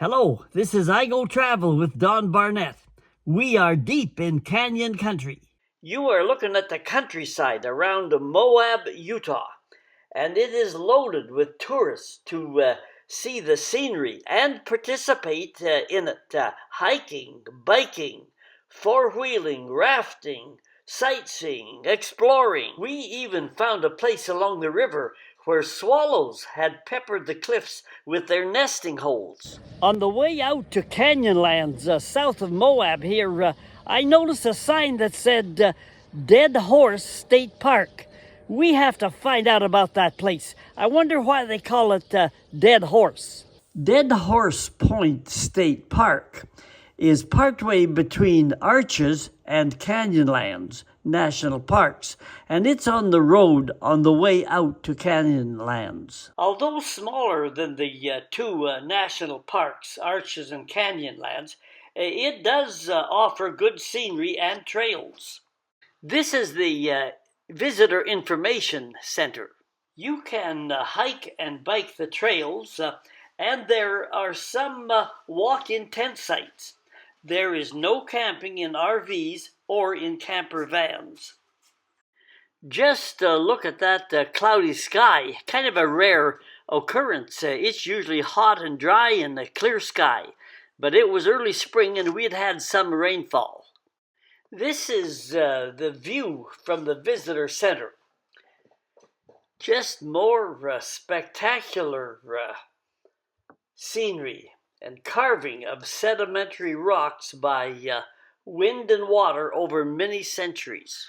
Hello, this is I Go Travel with Don Barnett. We are deep in canyon country. You are looking at the countryside around Moab, Utah, and it is loaded with tourists to see the scenery and participate in it. Hiking, biking, four-wheeling, rafting, sightseeing, exploring. We even found a place along the river where swallows had peppered the cliffs with their nesting holes. On the way out to Canyonlands, south of Moab here, I noticed a sign that said Dead Horse State Park. We have to find out about that place. I wonder why they call it Dead Horse. Dead Horse Point State Park is partway between Arches and Canyonlands National Parks, and it's on the road on the way out to Canyonlands. Although smaller than the two national parks, Arches and Canyonlands, it does offer good scenery and trails. This is the Visitor Information Center. You can hike and bike the trails, and there are some walk-in tent sites. There is no camping in RVs or in camper vans. Just look at that cloudy sky, kind of a rare occurrence. It's usually hot and dry and a clear sky, but it was early spring and we had some rainfall. This is the view from the visitor center. Just more spectacular scenery and carving of sedimentary rocks by wind and water over many centuries.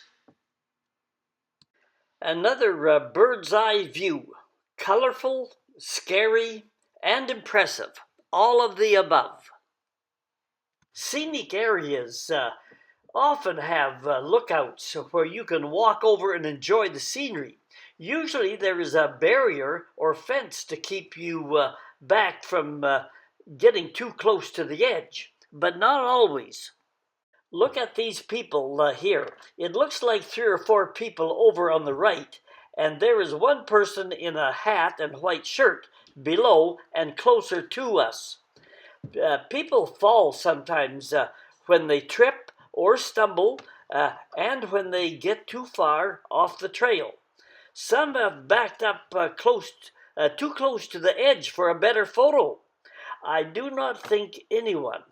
Another bird's eye view, colorful, scary, and impressive, all of the above. Scenic areas often have lookouts where you can walk over and enjoy the scenery. Usually there is a barrier or fence to keep you back from getting too close to the edge, but not always. Look at these people here. It looks like 3 or 4 people over on the right, and there is one person in a hat and white shirt below and closer to us. People fall sometimes when they trip or stumble and when they get too far off the trail. Some have backed up too close to the edge for a better photo. I do not think anyone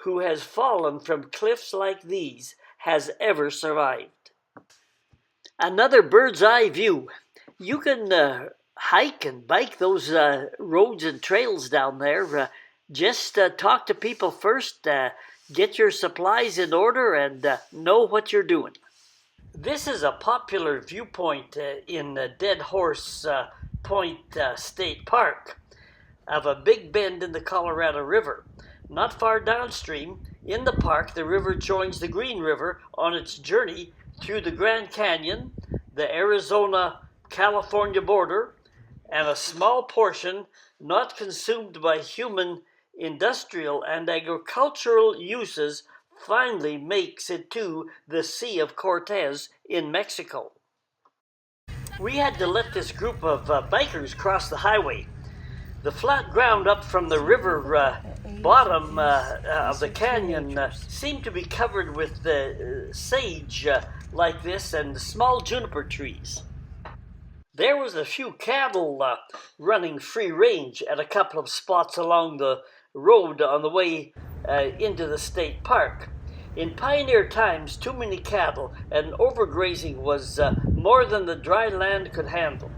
who has fallen from cliffs like these has ever survived. Another bird's eye view. You can hike and bike those roads and trails down there. Just talk to people first, get your supplies in order, and know what you're doing. This is a popular viewpoint in Dead Horse Point State Park of a big bend in the Colorado River. Not far downstream, in the park, the river joins the Green River on its journey through the Grand Canyon, the Arizona-California border, and a small portion not consumed by human industrial and agricultural uses finally makes it to the Sea of Cortez in Mexico. We had to let this group of bikers cross the highway. The flat ground up from the river bottom of the canyon seemed to be covered with sage like this and small juniper trees. There was a few cattle running free range at a couple of spots along the road on the way into the state park. In pioneer times, too many cattle and overgrazing was more than the dry land could handle.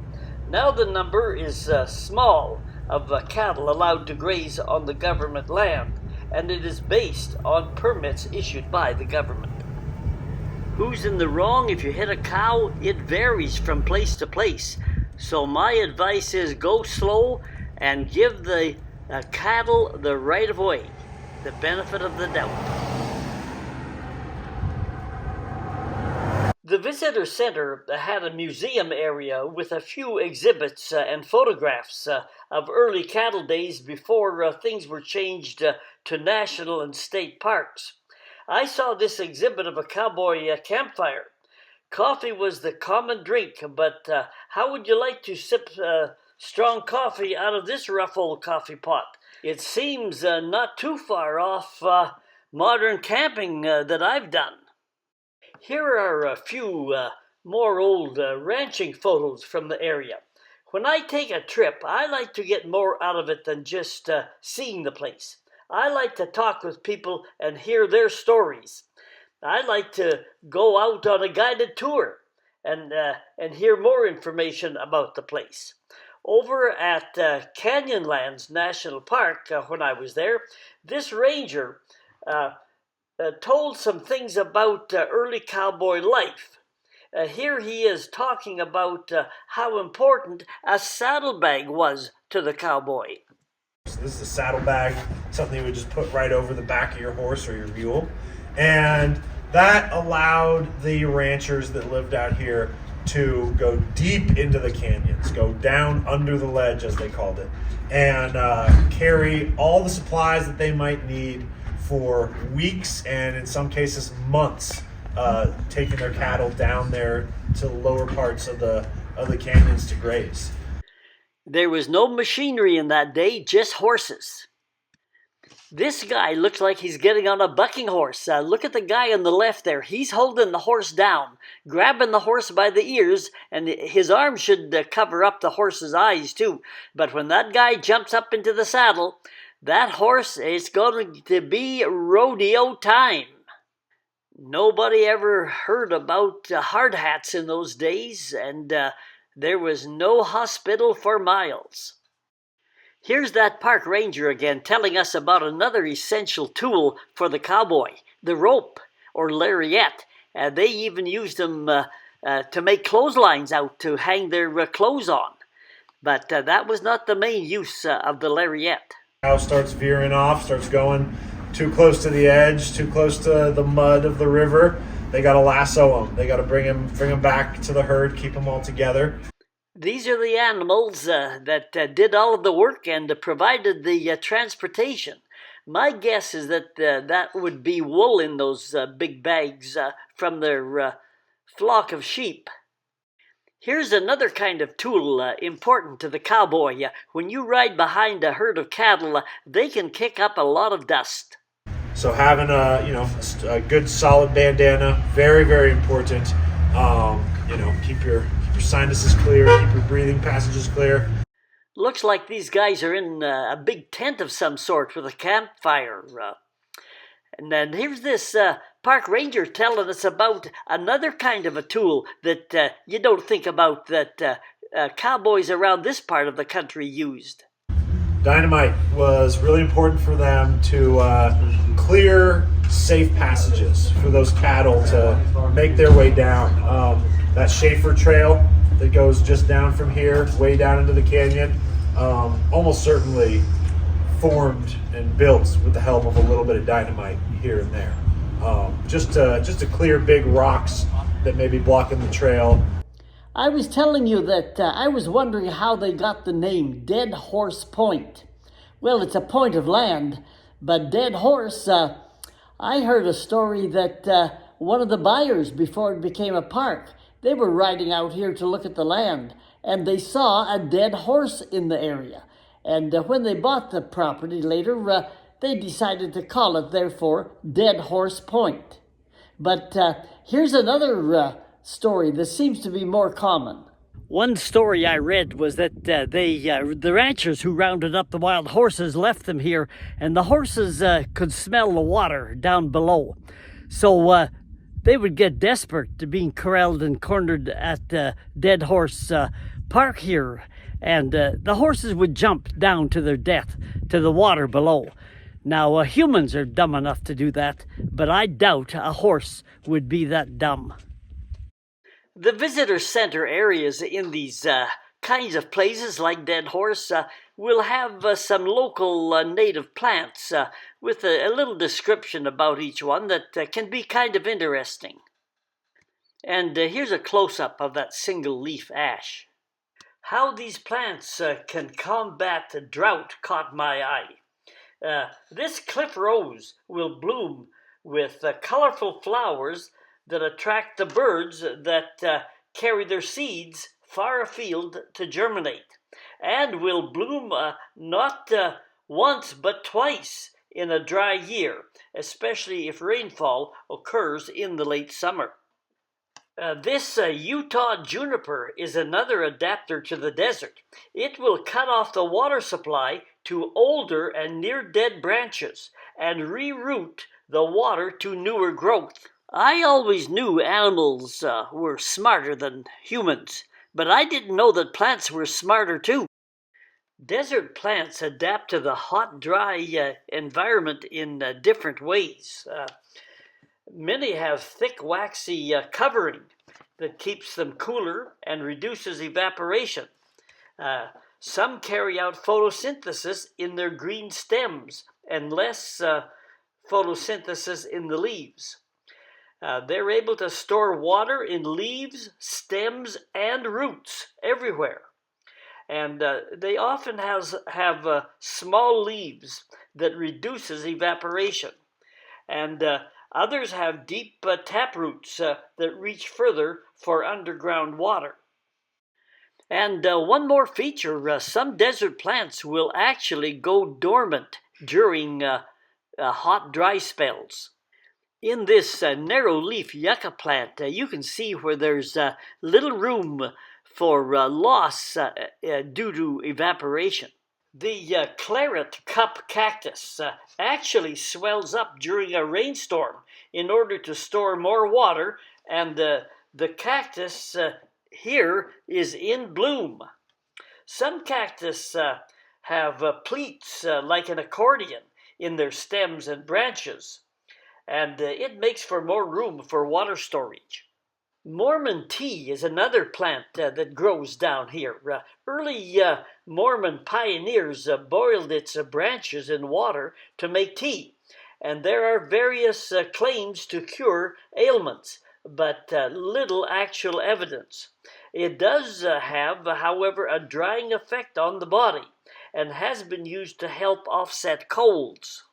Now the number is small of cattle allowed to graze on the government land, and it is based on permits issued by the government. Who's in the wrong if you hit a cow? It varies from place to place. So my advice is go slow and give the cattle the right of way, the benefit of the doubt. The visitor center had a museum area with a few exhibits and photographs of early cattle days before things were changed to national and state parks. I saw this exhibit of a cowboy campfire. Coffee was the common drink, but how would you like to sip strong coffee out of this rough old coffee pot? It seems not too far off modern camping that I've done. Here are a few more old ranching photos from the area. When I take a trip, I like to get more out of it than just seeing the place. I like to talk with people and hear their stories. I like to go out on a guided tour and hear more information about the place. Over at Canyonlands National Park, when I was there, this ranger uh, told some things about early cowboy life. Here he is talking about how important a saddlebag was to the cowboy. So this is a saddlebag, something you would just put right over the back of your horse or your mule. And that allowed the ranchers that lived out here to go deep into the canyons, go down under the ledge, as they called it, and carry all the supplies that they might need for weeks and in some cases months, taking their cattle down there to the lower parts of the canyons to graze. There was no machinery in that day, just horses. This guy looks like he's getting on a bucking horse. Look at the guy on the left there. He's holding the horse down, grabbing the horse by the ears, and his arm should cover up the horse's eyes too. But when that guy jumps up into the saddle, that horse is going to be rodeo time. Nobody ever heard about hard hats in those days, and there was no hospital for miles. Here's that park ranger again telling us about another essential tool for the cowboy, the rope, or lariat. They even used them to make clotheslines out to hang their clothes on. But that was not the main use of the lariat. Cow starts veering off, starts going too close to the edge, too close to the mud of the river. They got to lasso them. They got to bring them back to the herd, keep them all together. These are the animals that did all of the work and provided the transportation. My guess is that that would be wool in those big bags from their flock of sheep. Here's another kind of tool important to the cowboy. When you ride behind a herd of cattle, they can kick up a lot of dust. So having a good solid bandana, very, very important. Keep your sinuses clear, keep your breathing passages clear. Looks like these guys are in a big tent of some sort with a campfire. And then here's this park ranger telling us about another kind of a tool that you don't think about that cowboys around this part of the country used. Dynamite was really important for them to clear safe passages for those cattle to make their way down. That Schaefer trail that goes just down from here, way down into the canyon, almost certainly formed and built with the help of a little bit of dynamite here and there. Just to clear big rocks that may be blocking the trail. I was telling you that I was wondering how they got the name Dead Horse Point. Well, it's a point of land, but Dead Horse, I heard a story that one of the buyers, before it became a park, they were riding out here to look at the land, and they saw a dead horse in the area. And when they bought the property later, they decided to call it, therefore, Dead Horse Point. But here's another story that seems to be more common. One story I read was that the ranchers who rounded up the wild horses left them here, and the horses could smell the water down below. So they would get desperate to being corralled and cornered at Dead Horse Park here, and the horses would jump down to their death to the water below. Now, humans are dumb enough to do that, but I doubt a horse would be that dumb. The visitor center areas in these kinds of places like Dead Horse will have some local native plants with a little description about each one that can be kind of interesting. And here's a close-up of that single-leaf ash. How these plants can combat drought caught my eye. This cliff rose will bloom with colorful flowers that attract the birds that carry their seeds far afield to germinate, and will bloom not once but twice in a dry year, especially if rainfall occurs in the late summer. This Utah juniper is another adapter to the desert. It will cut off the water supply to older and near-dead branches and reroute the water to newer growth. I always knew animals were smarter than humans, but I didn't know that plants were smarter too. Desert plants adapt to the hot, dry environment in different ways. Many have thick, waxy covering that keeps them cooler and reduces evaporation. Some carry out photosynthesis in their green stems and less photosynthesis in the leaves. They're able to store water in leaves, stems, and roots everywhere. And they often have small leaves that reduces evaporation. And others have deep tap roots that reach further for underground water. And one more feature, some desert plants will actually go dormant during hot, dry spells. In this narrow leaf yucca plant, you can see where there's little room for loss due to evaporation. The claret cup cactus actually swells up during a rainstorm in order to store more water, and the cactus here is in bloom. Some cactus have pleats like an accordion in their stems and branches, and it makes for more room for water storage. Mormon tea is another plant that grows down here. Early Mormon pioneers boiled its branches in water to make tea, and there are various claims to cure ailments, but little actual evidence. It does have, however, a drying effect on the body and has been used to help offset colds.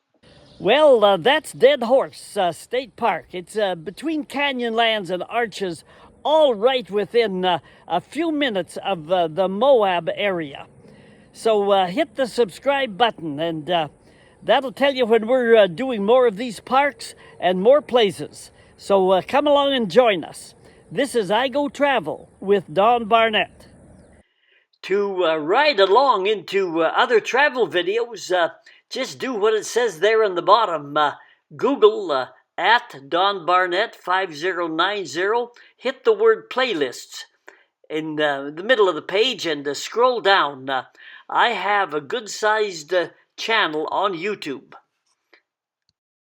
Well, that's Dead Horse State Park. It's between Canyonlands and Arches, all right within a few minutes of the Moab area. So hit the subscribe button, and that'll tell you when we're doing more of these parks and more places. So come along and join us. This is I Go Travel with Don Barnett. To ride along into other travel videos, just do what it says there on the bottom. Google at Don Barnett 5090. Hit the word playlists in the middle of the page and scroll down. I have a good-sized channel on YouTube.